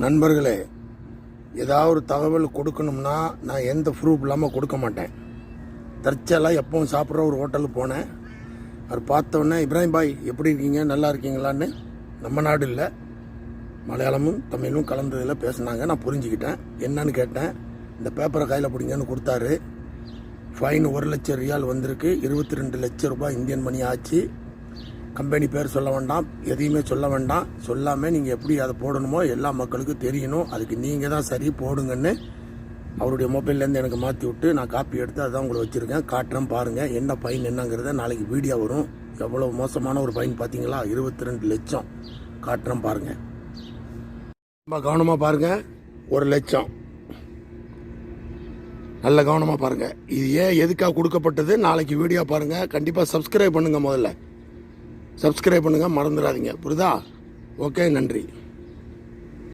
நண்பர்களே, ஏதாவது ஒரு தகவல் கொடுக்கணும்னா நான் எந்த ப்ரூஃப் இல்லாமல் கொடுக்க மாட்டேன். தற்செயலாக எப்பவும் சாப்பிட்ற ஒரு ஹோட்டலுக்கு போனேன். அவர் பார்த்தோன்னே, இப்ராஹிம் பாய் எப்படி இருக்கீங்க, நல்லா இருக்கீங்களான்னு, நம்ம நாடு இல்லை மலையாளமும் தமிழும் கலந்ததில் பேசினாங்க. நான் புரிஞ்சுக்கிட்டேன். என்னன்னு கேட்டேன். இந்த பேப்பரை கையில் பிடிங்கன்னு கொடுத்தாரு. ஃபைன் 1 லட்சம் ரியால் வந்திருக்கு. 22 லட்சம் ரூபாய் இந்தியன் மணி ஆச்சு. கம்பெனி பேர் சொல்ல வேண்டாம், எதையுமே சொல்ல வேண்டாம். சொல்லாமல் நீங்கள் எப்படி அதை போடணுமோ எல்லா மக்களுக்கும் தெரியணும். அதுக்கு நீங்கள் தான் சரி போடுங்கன்னு அவருடைய மொபைல்லேருந்து எனக்கு மாற்றி விட்டு நான் காப்பி எடுத்து அதான் உங்களை வச்சுருக்கேன். காட்டுறேன் பாருங்கள். என்ன ஃபைன் என்னங்கிறத நாளைக்கு வீடியோ வரும். எவ்வளோ மோசமான ஒரு ஃபைன் பார்த்தீங்களா? 22 லட்சம். காட்டுறேன் பாருங்கள். ரொம்ப கவனமாக பாருங்கள். 1 லட்சம். நல்ல கவனமாக பாருங்கள். இது எதுக்காக கொடுக்கப்பட்டது நாளைக்கு வீடியோ பாருங்கள். கண்டிப்பாக சப்ஸ்கிரைப் பண்ணுங்கள். முதல்ல சப்ஸ்கிரைப் பண்ணுங்கள், மறந்துடாதீங்க. புரியுதா? ஓகே, நன்றி.